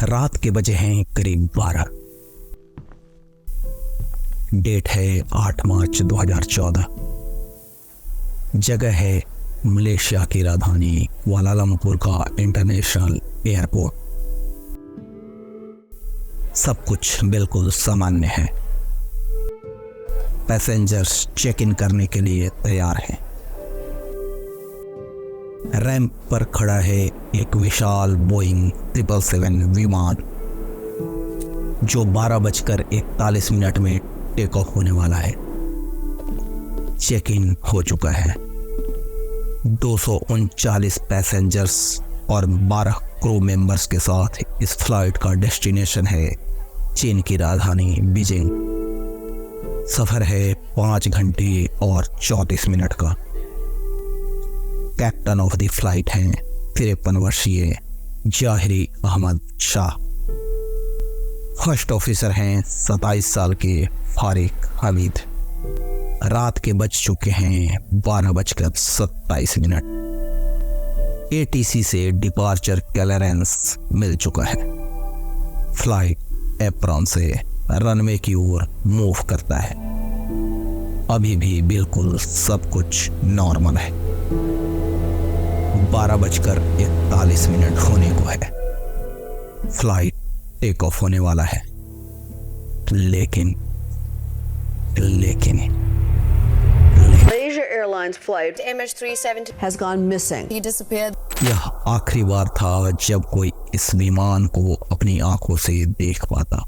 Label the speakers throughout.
Speaker 1: रात के बजे हैं करीब 12। डेट है 8 मार्च 2014। जगह है मलेशिया की राजधानी कुआलालंपुर का इंटरनेशनल एयरपोर्ट। सब कुछ बिल्कुल सामान्य है। पैसेंजर्स चेक इन करने के लिए तैयार हैं। रैंप पर खड़ा है एक विशाल बोइंग 777 विमान जो 12:41 में टेक ऑफ होने वाला है। चेक इन हो चुका है। 239 पैसेंजर्स और 12 क्रू मेंबर्स के साथ इस फ्लाइट का डेस्टिनेशन है चीन की राजधानी बीजिंग। सफर है 5 घंटे और 34 मिनट का। कैप्टन ऑफ द फ्लाइट हैं 53 वर्षीय जाहिरी अहमद शाह। फर्स्ट ऑफिसर हैं 27 साल के फारिक हमीद। रात के बज चुके हैं 12:27। एटीसी से डिपार्चर क्लियरेंस मिल चुका है। फ्लाइट एप्रॉन से रनवे की ओर मूव करता है। अभी भी बिल्कुल सब कुछ नॉर्मल है। 12:41 होने को है। फ्लाइट टेक ऑफ होने वाला है। लेकिन
Speaker 2: Malaysia Airlines flight MH370
Speaker 3: has gone missing.
Speaker 2: He disappeared.
Speaker 1: यह आखिरी बार था जब कोई इस विमान को अपनी आंखों से देख पाता।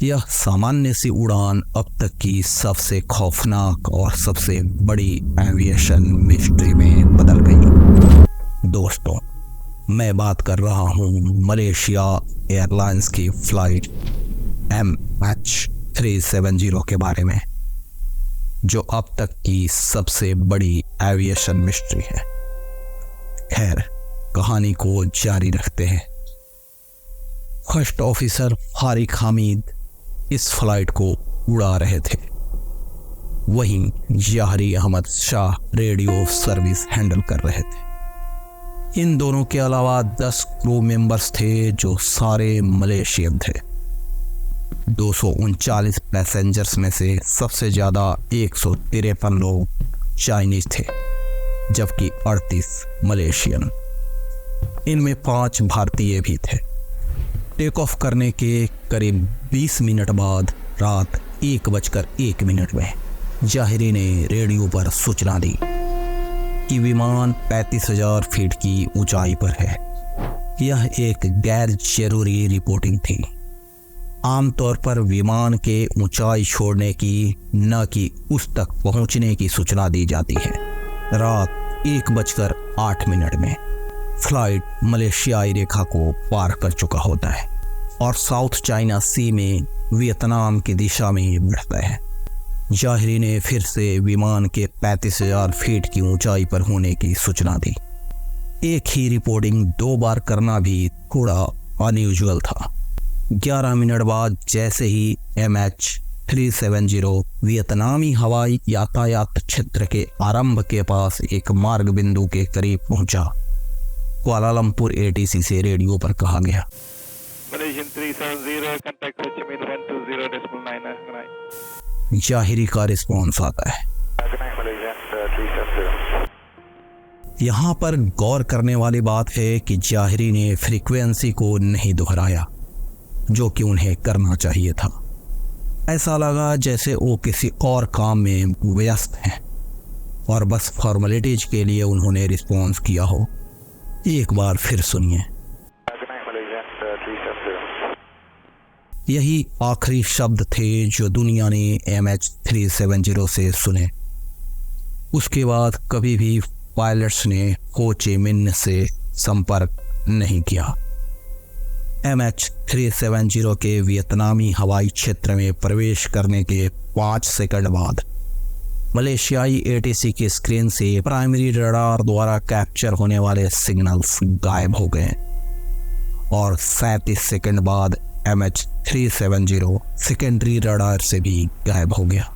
Speaker 1: यह सामान्य सी उड़ान अब तक की सबसे खौफनाक और सबसे बड़ी एविएशन मिस्ट्री में बदल गई। दोस्तों, मैं बात कर रहा हूँ मलेशिया एयरलाइंस की फ्लाइट MH370 के बारे में, जो अब तक की सबसे बड़ी एविएशन मिस्ट्री है। खैर, कहानी को जारी रखते हैं। फर्स्ट ऑफिसर फारिक हमीद इस फ्लाइट को उड़ा रहे थे। वहीं Zahiri Ahmed Shah radio service handle कर रहे थे। इन दोनों के अलावा 10 क्रू मेंबर्स थे जो सारे मलेशियन थे। 239 पैसेंजर्स में से सबसे ज़्यादा 153 लोग चाइनीज थे, जबकि 38 मलेशियन। इनमें 5 भारतीय भी थे। टेक ऑफ करने के करीब 20 मिनट बाद रात 1:01 में जाहिरी ने रेडियो पर सूचना दी कि विमान 35,000 फीट की ऊंचाई पर है। यह एक गैर जरूरी रिपोर्टिंग थी। आमतौर पर विमान के ऊंचाई छोड़ने की न कि उस तक पहुंचने की सूचना दी जाती है। रात 1:08 में फ्लाइट मलेशियाई रेखा को पार कर चुका होता है और साउथ चाइना सी में वियतनाम की दिशा में बढ़ता है। जाहिरी ने फिर से विमान के 35,000 फीट की ऊंचाई पर होने की सूचना दी। एक ही रिपोर्टिंग 2 बार करना भी थोड़ा अनयूजुअल था। 11 मिनट बाद जैसे ही MH370 वियतनामी हवाई यातायात क्षेत्र के आरंभ के पास एक मार्ग बिंदु के करीब पहुंचा, कुआलालंपुर एटीसी से रेडियो पर कहा गया,
Speaker 4: Malaysian 370 contact Ho Chi Minh 120.9.
Speaker 1: जाहिरी का रिस्पॉन्स आता है। यहाँ पर गौर करने वाली बात है कि जाहिरी ने फ्रीक्वेंसी को नहीं दोहराया, जो कि उन्हें करना चाहिए था। ऐसा लगा जैसे वो किसी और काम में व्यस्त हैं और बस फॉर्मेलिटीज के लिए उन्होंने रिस्पॉन्स किया हो। एक बार फिर सुनिए। यही आखिरी शब्द थे जो दुनिया ने MH370 से सुने। उसके बाद कभी भी पायलट्स ने हो ची मिन्ह से संपर्क नहीं किया। MH370 के वियतनामी हवाई क्षेत्र में प्रवेश करने के 5 सेकंड बाद मलेशियाई एटीसी की स्क्रीन से प्राइमरी रडार द्वारा कैप्चर होने वाले सिग्नल्स गायब हो गए और 37 सेकंड बाद MH370 सेकेंडरी रडार से भी गायब हो गया।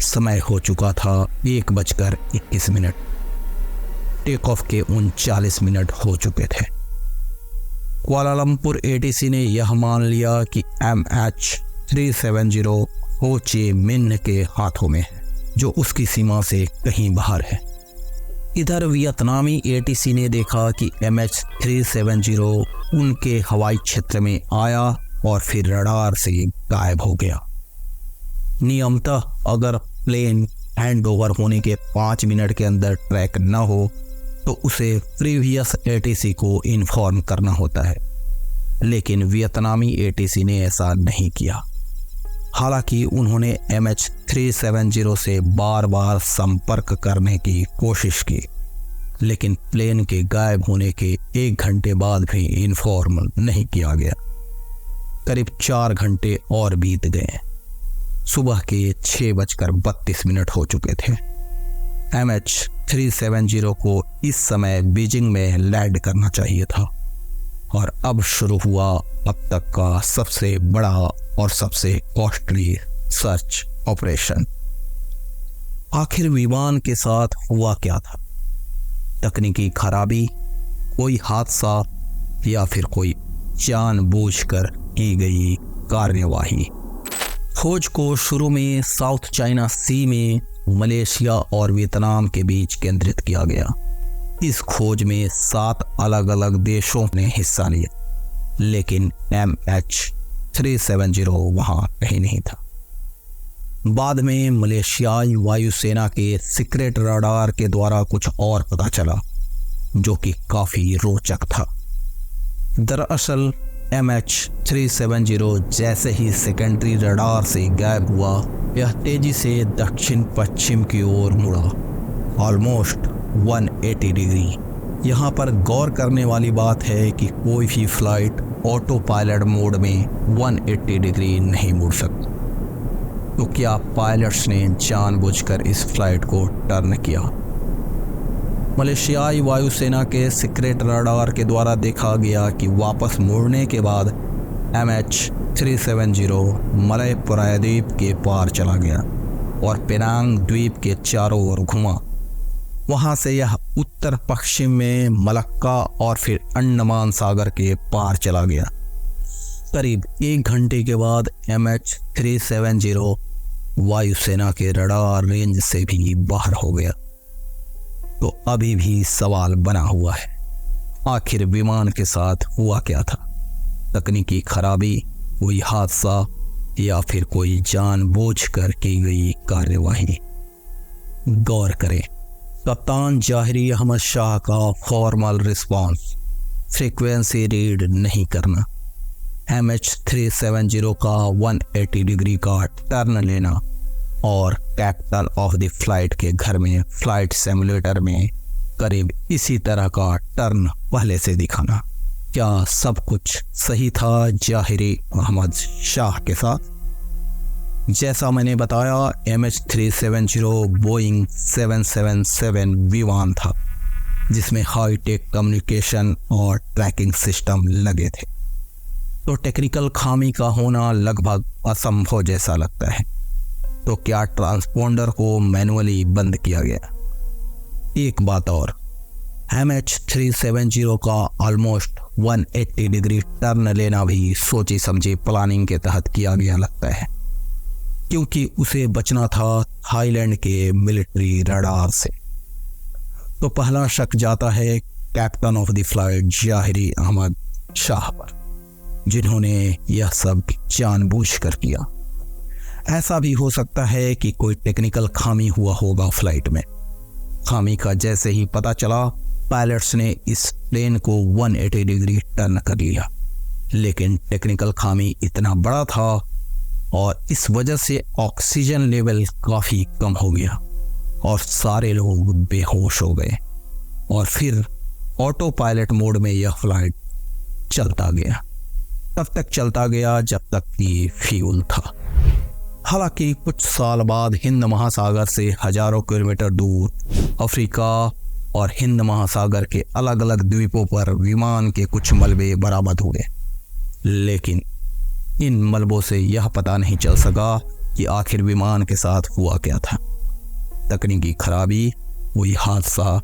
Speaker 1: समय हो चुका था 1:21। टेक ऑफ के 39 मिनट हो चुके थे। कुआलालंपुर एटीसी ने यह मान लिया कि MH370 हो चे मिन्ह के हाथों में है, जो उसकी सीमा से कहीं बाहर है। इधर वियतनामी एटीसी ने देखा कि MH370 उनके हवाई क्षेत्र में आया और फिर रडार से गायब हो गया। नियमतः अगर प्लेन हैंडओवर होने के 5 मिनट के अंदर ट्रैक न हो तो उसे प्रीवियस एटीसी को इन्फॉर्म करना होता है, लेकिन वियतनामी एटीसी ने ऐसा नहीं किया। हालांकि उन्होंने MH370 से बार बार संपर्क करने की कोशिश की, लेकिन प्लेन के गायब होने के 1 घंटे बाद भी इन्फॉर्म नहीं किया गया। करीब 4 घंटे और बीत गए। सुबह के 6:32 हो चुके थे। MH370 को इस समय बीजिंग में लैंड करना चाहिए था और अब शुरू हुआ अब तक का सबसे बड़ा और सबसे कॉस्टली सर्च ऑपरेशन। आखिर विमान के साथ हुआ क्या था? तकनीकी खराबी, कोई हादसा या फिर कोई जानबूझकर की गई कार्यवाही? खोज को शुरू में साउथ चाइना सी में मलेशिया और वियतनाम के बीच केंद्रित किया गया। इस खोज में 7 अलग अलग देशों ने हिस्सा लिया, लेकिन MH370 वहां कहीं नहीं था। बाद में मलेशियाई वायुसेना के सीक्रेट रडार के द्वारा कुछ और पता चला, जो कि काफी रोचक था। दरअसल MH370 जैसे ही सेकेंडरी रडार से गायब हुआ, यह तेजी से दक्षिण पश्चिम की ओर मुड़ा, ऑलमोस्ट 180 डिग्री। यहाँ पर गौर करने वाली बात है कि कोई भी फ्लाइट ऑटो पायलट मोड में 180 डिग्री नहीं मुड़ सकती। तो क्या पायलट्स ने जानबूझकर इस फ्लाइट को टर्न किया? मलेशियाई वायुसेना के सीक्रेट रडार के द्वारा देखा गया कि वापस मुड़ने के बाद MH370 मलय प्रायद्वीप के पार चला गया और पेनांग द्वीप के चारों ओर घुमा। वहां से यह उत्तर पश्चिम में मलक्का और फिर अंडमान सागर के पार चला गया। करीब 1 घंटे के बाद MH370 वायुसेना के रडार रेंज से भी बाहर हो गया। तो अभी भी सवाल बना हुआ है, आखिर विमान के साथ हुआ क्या था? तकनीकी खराबी, कोई हादसा या फिर कोई जानबूझकर की गई कार्यवाही? गौर करें, कप्तान जाहिरी अहमद शाह का फॉर्मल रिस्पांस, फ्रीक्वेंसी रीड नहीं करना, MH370 का 180 डिग्री का टर्न लेना और कैप्टन ऑफ द फ्लाइट के घर में फ्लाइट सिमुलेटर में करीब इसी तरह का टर्न पहले से दिखाना। क्या सब कुछ सही था जाहिरी अहमद शाह के साथ? जैसा मैंने बताया, MH370 बोइंग 777 विमान था, जिसमें हाईटेक कम्युनिकेशन और ट्रैकिंग सिस्टम लगे थे। तो टेक्निकल खामी का होना लगभग असंभव जैसा लगता है। तो क्या ट्रांसपोंडर को मैनुअली बंद किया गया? एक बात और, MH370 का ऑलमोस्ट 180 डिग्री टर्न लेना भी सोची समझी प्लानिंग के तहत किया गया लगता है, क्योंकि उसे बचना था थाईलैंड के मिलिट्री रडार से। तो पहला शक जाता है captain of the flight Zahiri Ahmed Shah पर, जिन्होंने यह सब जानबूझकर किया। ऐसा भी हो सकता है कि कोई टेक्निकल खामी हुआ होगा फ्लाइट में। खामी का जैसे ही पता चला, पायलट्स ने इस प्लेन को 180 डिग्री टर्न कर लिया, लेकिन टेक्निकल खामी इतना बड़ा था और इस वजह से ऑक्सीजन लेवल काफ़ी कम हो गया और सारे लोग बेहोश हो गए और फिर ऑटो पायलट मोड में यह फ्लाइट चलता गया। तब तक चलता गया जब तक कि फ्यूल था। हालांकि कुछ साल बाद हिंद महासागर से हजारों किलोमीटर दूर अफ्रीका और हिंद महासागर के अलग अलग द्वीपों पर विमान के कुछ मलबे बरामद हुए, लेकिन इन मलबों से यह पता नहीं चल सका कि आखिर विमान के साथ हुआ क्या था। तकनीकी खराबी, कोई हादसा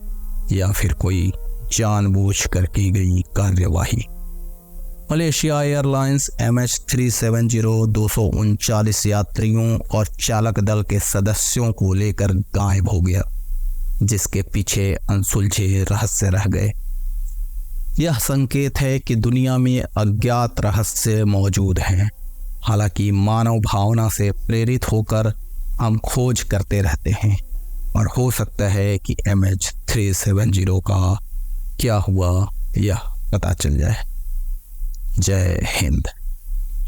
Speaker 1: या फिर कोई जानबूझकर की गई कार्यवाही? मलेशिया एयरलाइंस MH370 239 यात्रियों और चालक दल के सदस्यों को लेकर गायब हो गया, जिसके पीछे अनसुलझे रहस्य रह गए। यह संकेत है कि दुनिया में अज्ञात रहस्य मौजूद हैं। हालांकि मानव भावना से प्रेरित होकर हम खोज करते रहते हैं और हो सकता है कि MH370 का क्या हुआ यह पता चल जाए। जय हिंद।